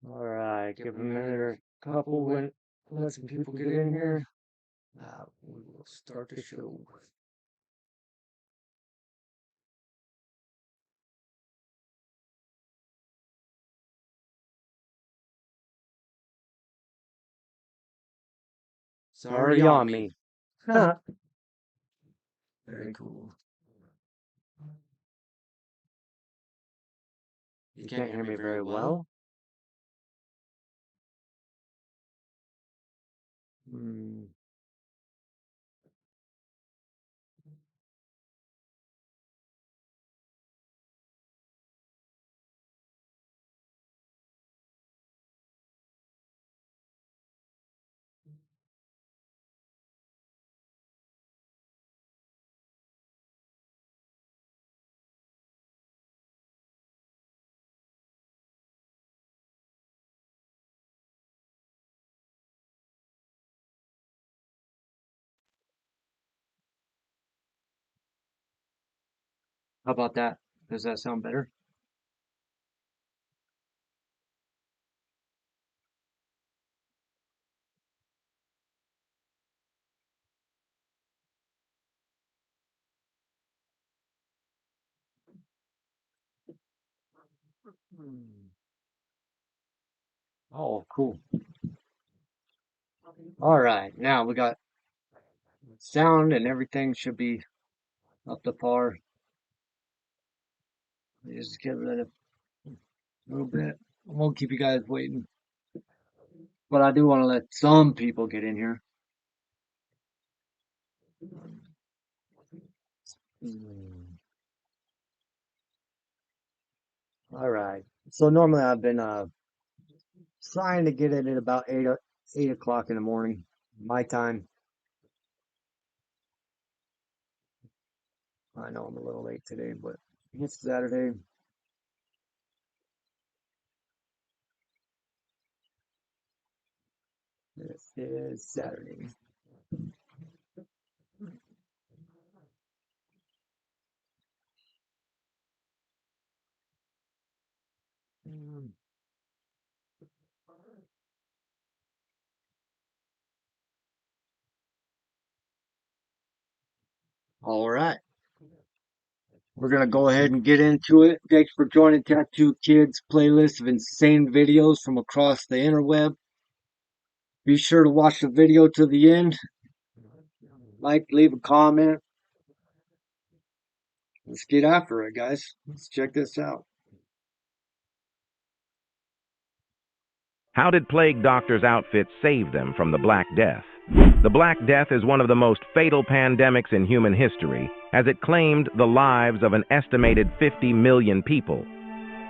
All right, give a minute or a couple when let some people get in here. We will start the show. Sorry on me. Very cool. You can't hear me very well? How about that? Does that sound better? Oh, cool. All right, now we got sound and everything should be up to par. Just give it a little bit. I won't keep you guys waiting, but I do want to let some people get in here. All right. So normally I've been trying to get it at about 8 o'clock in the morning, my time. I know I'm a little late today, but it's Saturday. This is Saturday. All right. We're going to go ahead and get into it. Thanks for joining Tattoo Kids playlist of insane videos from across the interweb. Be sure to watch the video to the end. Like, leave a comment. Let's get after it, guys. Let's check this out. How did plague doctors' outfits save them from the Black Death? The Black Death is one of the most fatal pandemics in human history, as it claimed the lives of an estimated 50 million people.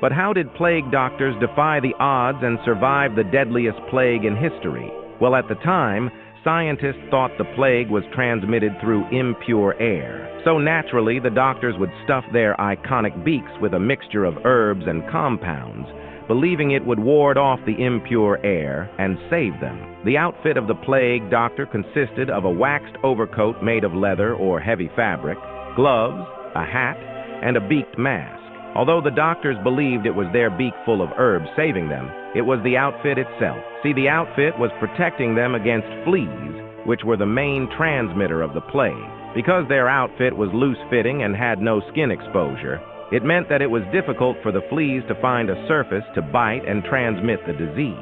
But how did plague doctors defy the odds and survive the deadliest plague in history? Well, at the time, scientists thought the plague was transmitted through impure air. So naturally, the doctors would stuff their iconic beaks with a mixture of herbs and compounds, believing it would ward off the impure air and save them. The outfit of the plague doctor consisted of a waxed overcoat made of leather or heavy fabric, gloves, a hat, and a beaked mask. Although the doctors believed it was their beak full of herbs saving them, it was the outfit itself. See, the outfit was protecting them against fleas, which were the main transmitter of the plague. Because their outfit was loose-fitting and had no skin exposure, it meant that it was difficult for the fleas to find a surface to bite and transmit the disease.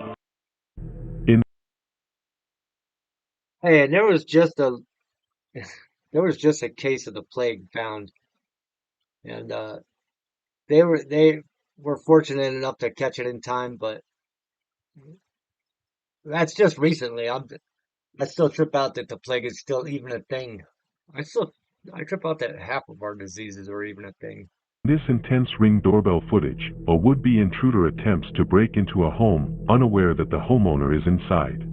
Hey, there was just a case of the plague found, and they were fortunate enough to catch it in time, but that's just recently. I still trip out that the plague is still even a thing. I trip out that half of our diseases are even a thing. This intense Ring doorbell footage, a would-be intruder attempts to break into a home, unaware that the homeowner is inside.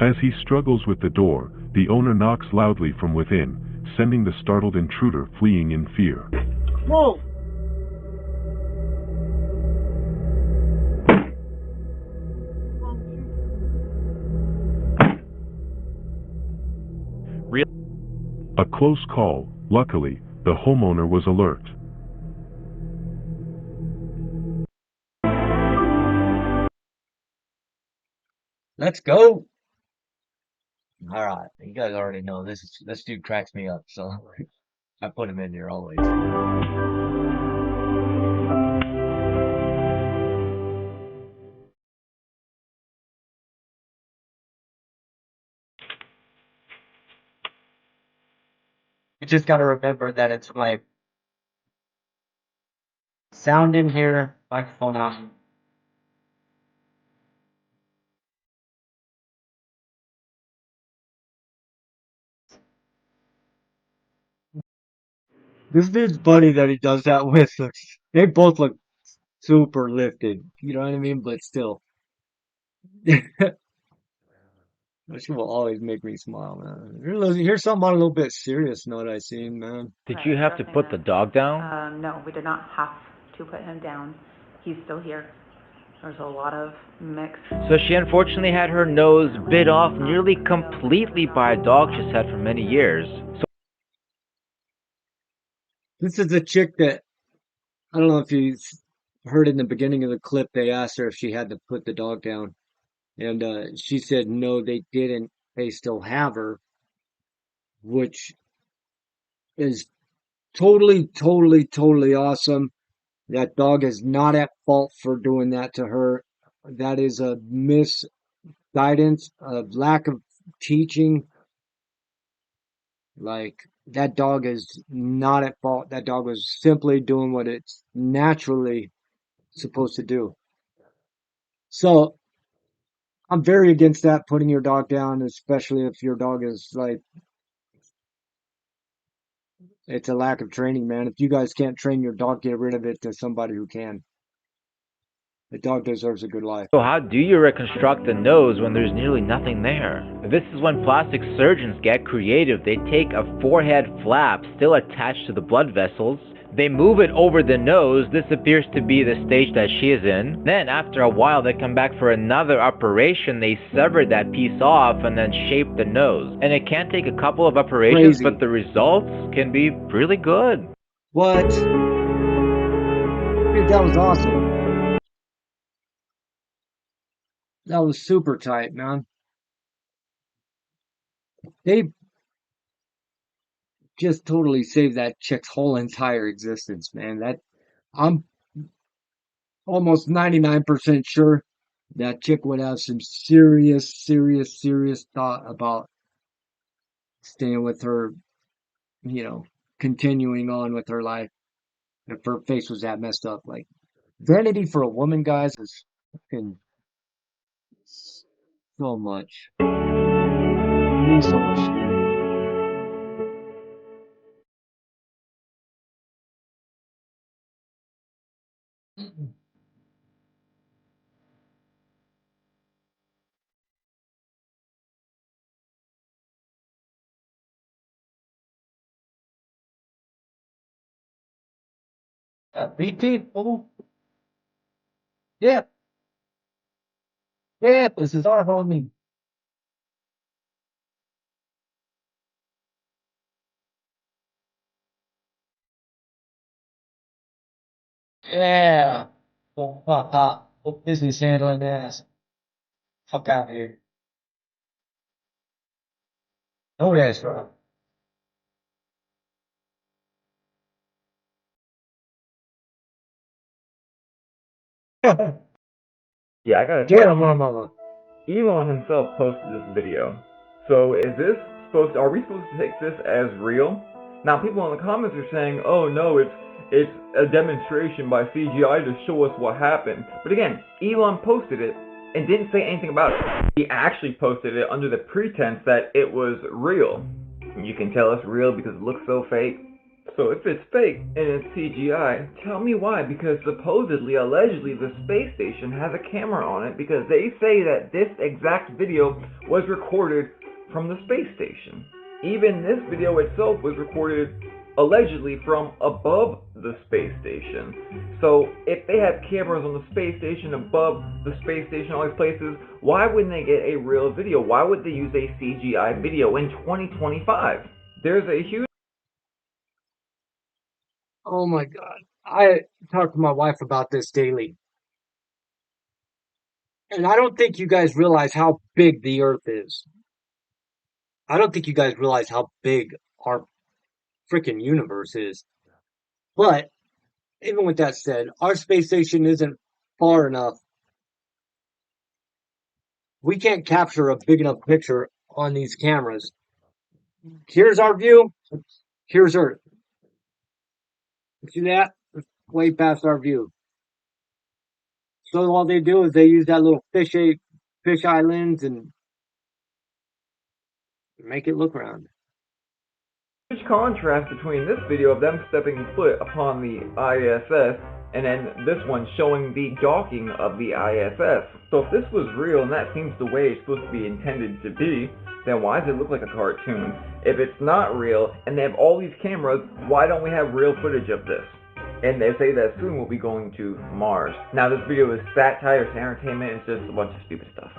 As he struggles with the door, the owner knocks loudly from within, sending the startled intruder fleeing in fear. Whoa! A close call. Luckily, the homeowner was alert. Let's go. All right, you guys already know this dude cracks me up, so I put him in here always. You just gotta remember that it's my sound in here, microphone out. This dude's buddy that he does that with, they both look super lifted. You know what I mean? But still, that shit will always make me smile, man. Here's something on a little bit serious note I seen, man. Did you have to put the dog down? No, we did not have to put him down. He's still here. There's a lot of mixed. So she unfortunately had her nose bit off nearly completely by a dog she's had for many years. So This is a chick that I don't know if you heard in the beginning of the clip. They asked her if she had to put the dog down, and she said no, they didn't. They still have her, which is totally awesome. That dog is not at fault for doing that to her. That is a misguidance, a lack of teaching. Like, that dog is not at fault. That dog was simply doing what it's naturally supposed to do. So, I'm very against that, putting your dog down, especially if your dog is like, it's a lack of training, man. If you guys can't train your dog, get rid of it to somebody who can. The dog deserves a good life. So how do you reconstruct the nose when there's nearly nothing there? This is when plastic surgeons get creative. They take a forehead flap still attached to the blood vessels. They move it over the nose. This appears to be the stage that she is in. Then after a while they come back for another operation. They sever that piece off and then shape the nose. And it can take a couple of operations, Crazy. but the results can be really good. What? Dude, that was awesome. That was super tight, man. They just totally saved that chick's whole entire existence, man. That I'm almost 99% sure that chick would have some serious thought about staying with her, you know, continuing on with her life if her face was that messed up. Like, vanity for a woman, guys, is fucking so much. It means so much to me. BT, fool. Yeah, yeah, this is our homie. Yeah. Well, business handling ass. Fuck out of here. No, that's right. Yeah, I gotta Get him, mama. Elon himself posted this video. So is this are we supposed to take this as real? Now people in the comments are saying, oh no, it's a demonstration by CGI to show us what happened. But again, Elon posted it and didn't say anything about it. He actually posted it under the pretense that it was real. You can tell it's real because it looks so fake. So if it's fake and it's CGI, tell me why, because supposedly, allegedly, the space station has a camera on it because they say that this exact video was recorded from the space station. Even this video itself was recorded allegedly from above the space station. So if they have cameras on the space station, above the space station, all these places, why wouldn't they get a real video? Why would they use a CGI video in 2025? There's a huge Oh my God. I talk to my wife about this daily. And I don't think you guys realize how big the Earth is. I don't think you guys realize how big our freaking universe is. But even with that said, our space station isn't far enough. We can't capture a big enough picture on these cameras. Here's our view. Here's Earth. See that? Way past our view. So all they do is they use that little fish eye lens and make it look round. Huge contrast between this video of them stepping foot upon the ISS and then this one showing the docking of the ISS. So if this was real and that seems the way it's supposed to be intended to be, then why does it look like a cartoon? If it's not real and they have all these cameras, why don't we have real footage of this? And they say that soon we'll be going to Mars. Now this video is satire, it's entertainment, it's just a bunch of stupid stuff.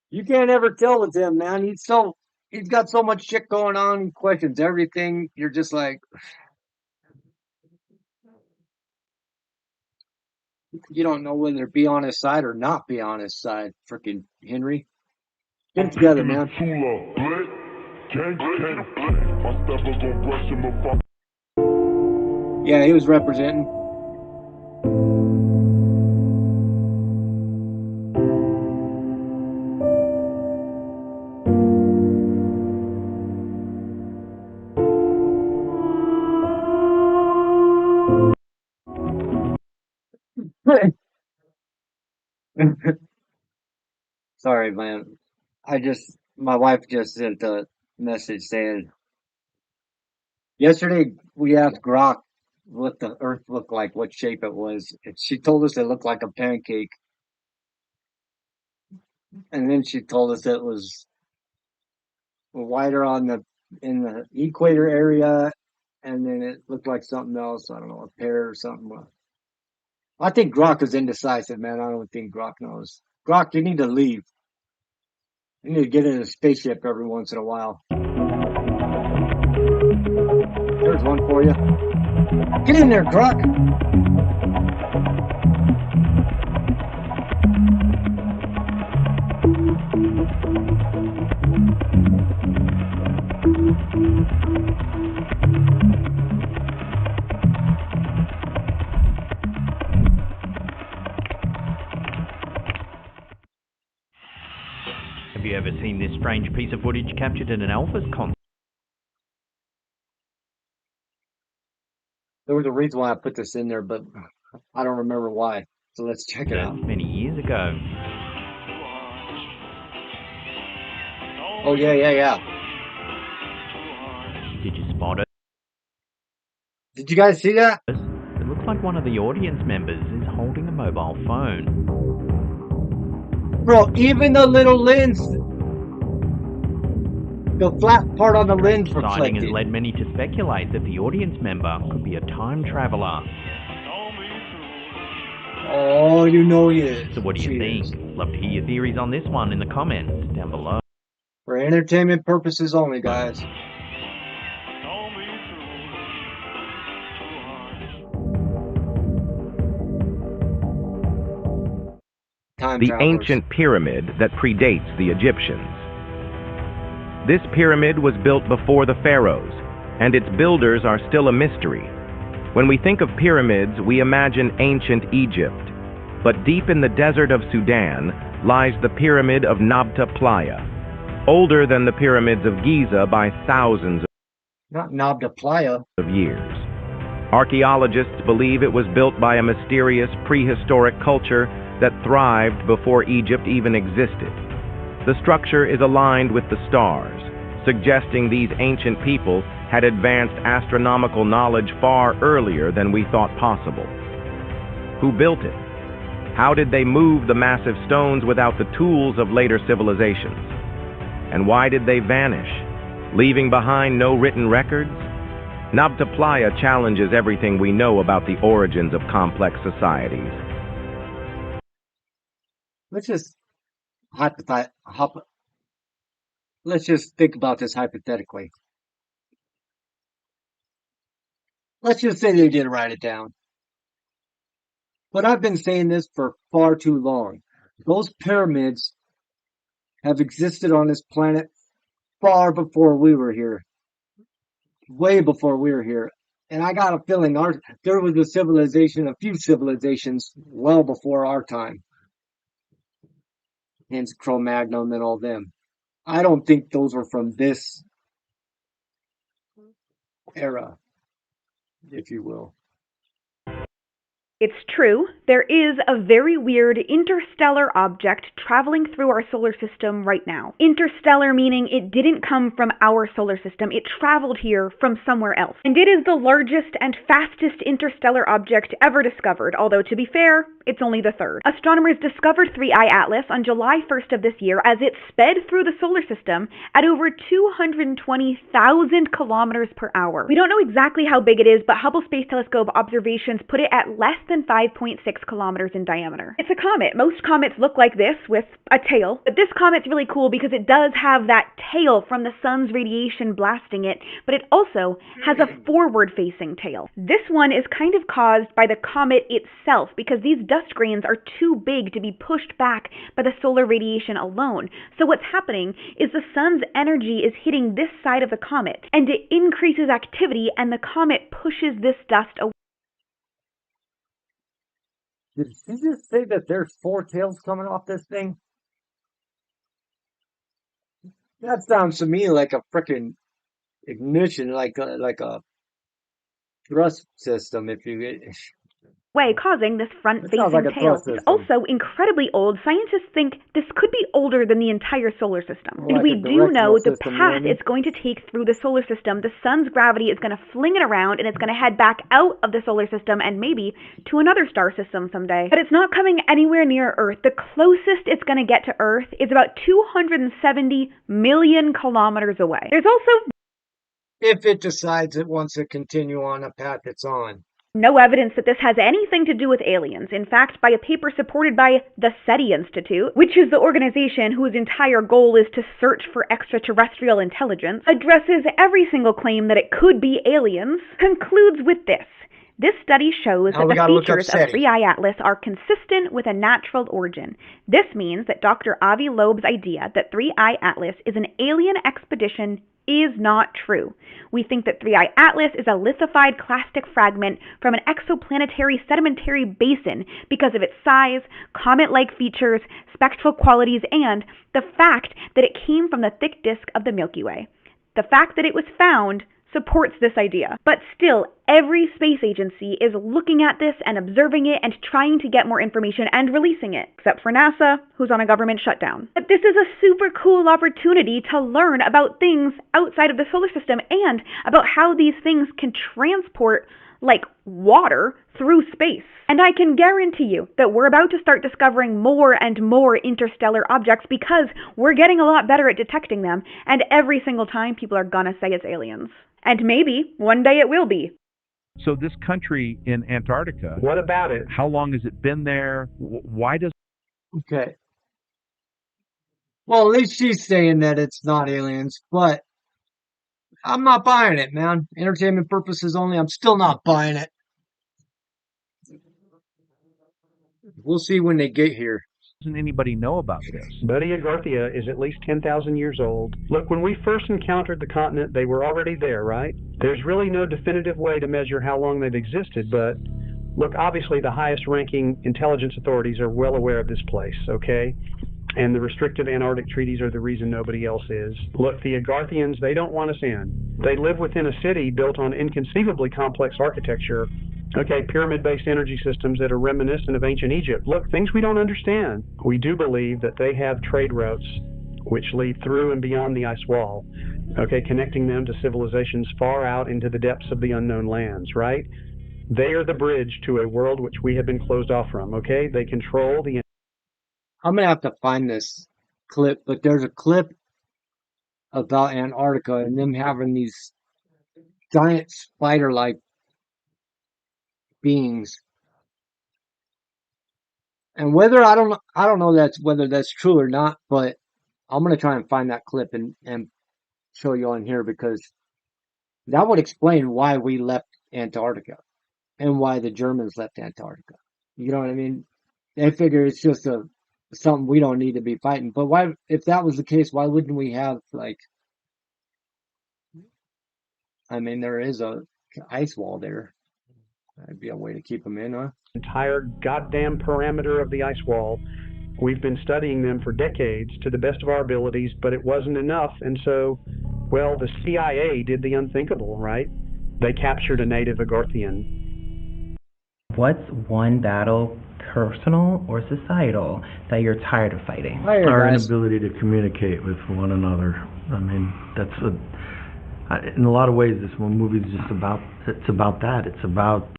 You can't ever tell with him, man. He's got so much shit going on. He questions everything. You're just like, you don't know whether to be on his side or not be on his side. Freaking Henry, get it together, man. Yeah, he was representing. Sorry, man. My wife just sent a message saying, yesterday we asked Grok what the Earth looked like, what shape it was. And she told us it looked like a pancake. And then she told us it was wider in the equator area, and then it looked like something else. I don't know, a pear or something. I think Grok is indecisive, man. I don't think Grok knows. Grok, you need to leave. You need to get in a spaceship every once in a while. There's one for you. Get in there, Grok. Have you ever seen this strange piece of footage captured in an Elvis concert? There was a reason why I put this in there, but I don't remember why. So let's check it out. Many years ago. Oh, yeah. Did you spot it? Did you guys see that? It looks like one of the audience members is holding a mobile phone. Bro, even the little lens, the flat part on the lens Sighting has reflected. led many to speculate that the audience member could be a time traveler. Oh, you know he is. So what do you think? Love to hear your theories on this one in the comments down below. For entertainment purposes only, guys. The ancient pyramid that predates the Egyptians. This pyramid was built before the pharaohs, and its builders are still a mystery. When we think of pyramids, we imagine ancient Egypt, but deep in the desert of Sudan lies the pyramid of Nabta Playa, older than the pyramids of Giza by thousands Not Nabta Playa. of years. Archaeologists believe it was built by a mysterious prehistoric culture that thrived before Egypt even existed. The structure is aligned with the stars, suggesting these ancient people had advanced astronomical knowledge far earlier than we thought possible. Who built it? How did they move the massive stones without the tools of later civilizations? And why did they vanish, leaving behind no written records? Nabta Playa challenges everything we know about the origins of complex societies. Let's just let's just think about this hypothetically. Let's just say they did write it down. But I've been saying this for far too long. Those pyramids have existed on this planet far before we were here, way before we were here. And I got a feeling there was a few civilizations well before our time, hence Cro-Magnon and all them. I don't think those were from this era, if you will. It's true, there is a very weird interstellar object traveling through our solar system right now. Interstellar meaning it didn't come from our solar system, it traveled here from somewhere else. And it is the largest and fastest interstellar object ever discovered, although to be fair, it's only the third. Astronomers discovered 3I Atlas on July 1st of this year as it sped through the solar system at over 220,000 kilometers per hour. We don't know exactly how big it is, but Hubble Space Telescope observations put it at less than 5.6 kilometers in diameter. It's a comet. Most comets look like this with a tail, but this comet's really cool because it does have that tail from the sun's radiation blasting it, but it also has a forward-facing tail. This one is kind of caused by the comet itself because these dust grains are too big to be pushed back by the solar radiation alone. So what's happening is the sun's energy is hitting this side of the comet, and it increases activity, and the comet pushes this dust away. Did you just say that there's 4 tails coming off this thing? That sounds to me like a frickin' ignition, like a thrust system. If you, Causing this it sounds front-facing like a tail. thrust It's system, also incredibly old. Scientists think this could be older than the entire solar system. or And like we a do directional know the system. You know what I path mean? it's going to take through the solar system. The sun's gravity is going to fling it around, and it's going to head back out of the solar system and maybe to another star system someday. But it's not coming anywhere near Earth. The closest it's going to get to Earth is about 270 million kilometers away. There's also If it decides it wants to continue on a path it's on. no evidence that this has anything to do with aliens. In fact, by a paper supported by the SETI Institute, which is the organization whose entire goal is to search for extraterrestrial intelligence, addresses every single claim that it could be aliens, concludes with this. This study shows Now that we the gotta look up features of SETI. 3I Atlas are consistent with a natural origin. This means that Dr. Avi Loeb's idea that 3I Atlas is an alien expedition is not true. We think that 3I Atlas is a lithified clastic fragment from an exoplanetary sedimentary basin because of its size, comet-like features, spectral qualities, and the fact that it came from the thick disk of the Milky Way. The fact that it was found supports this idea. But still, every space agency is looking at this and observing it and trying to get more information and releasing it, except for NASA, who's on a government shutdown. But this is a super cool opportunity to learn about things outside of the solar system and about how these things can transport like water through space. And I can guarantee you that we're about to start discovering more and more interstellar objects because we're getting a lot better at detecting them, and every single time people are gonna say it's aliens. And maybe one day it will be. So this country in Antarctica, What about it? how long has it been there? Why does Okay. Well, at least she's saying that it's not aliens, but I'm not buying it, man. Entertainment purposes only. I'm still not buying it. We'll see when they get here. doesn't anybody know about this? Buddy Agarthia is at least 10,000 years old. Look, when we first encountered the continent, they were already there, right? There's really no definitive way to measure how long they've existed, but look, obviously the highest ranking intelligence authorities are well aware of this place, okay? And the restrictive Antarctic treaties are the reason nobody else is. Look, the Agarthians, they don't want us in. They live within a city built on inconceivably complex architecture. Okay, pyramid-based energy systems that are reminiscent of ancient Egypt. Look, things we don't understand. We do believe that they have trade routes which lead through and beyond the ice wall, okay, connecting them to civilizations far out into the depths of the unknown lands, right? They are the bridge to a world which we have been closed off from, okay? They control the... I'm gonna have to find this clip, but there's a clip about Antarctica and them having these giant spider-like beings. And whether I don't know whether that's true or not, but I'm gonna try and find that clip and show you on here because that would explain why we left Antarctica and why the Germans left Antarctica. You know what I mean? They figure it's just a something we don't need to be fighting. But why, if that was the case, why wouldn't we have like? I mean, there is a ice wall there. That'd be a way to keep them in, huh? Entire goddamn parameter of the ice wall. We've been studying them for decades to the best of our abilities, but it wasn't enough. And so, well, the CIA did the unthinkable, right? They captured a native Agorthian. What's one battle, personal or societal, that you're tired of fighting? Our inability to communicate with one another. I mean, in a lot of ways, this movie is just about, it's about that. It's about...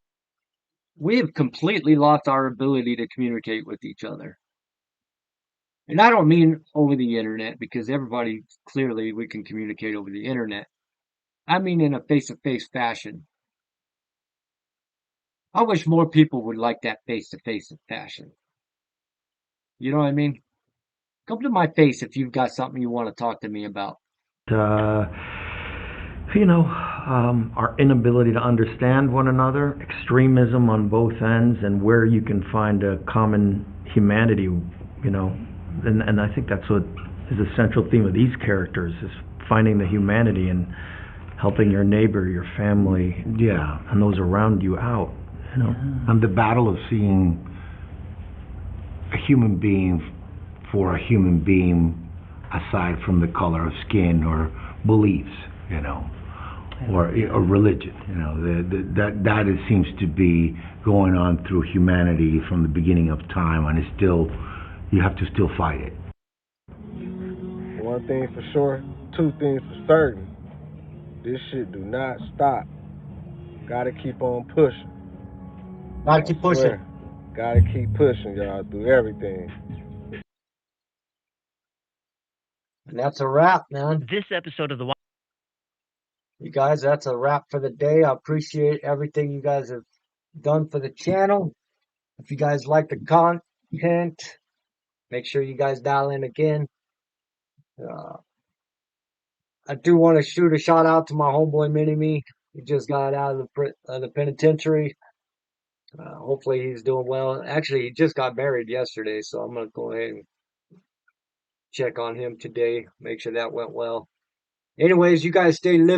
We have completely lost our ability to communicate with each other. And I don't mean over the internet, because everybody, clearly we can communicate over the internet. I mean in a face-to-face fashion. I wish more people would like that face-to-face fashion. You know what I mean? Come to my face if you've got something you want to talk to me about. Our inability to understand one another, extremism on both ends, and where you can find a common humanity, and I think that's what is a central theme of these characters, is finding the humanity and helping your neighbor, your family, and those around you out, And the battle of seeing a human being for a human being aside from the color of skin or beliefs, or religion, that seems to be going on through humanity from the beginning of time, and it's still, you have to still fight it. One thing for sure, two things for certain. This shit do not stop. Gotta keep on pushing. Gotta keep pushing. Gotta keep pushing, y'all, through everything. And that's a wrap, man. This episode of the You guys, that's a wrap for the day. I appreciate everything you guys have done for the channel. If you guys like the content, make sure you guys dial in again. I do want to shoot a shout out to my homeboy Mini-Me. He just got out of the penitentiary. Hopefully he's doing well. Actually, he just got married yesterday, so I'm going to go ahead and check on him today, make sure that went well. Anyways, you guys stay lifted.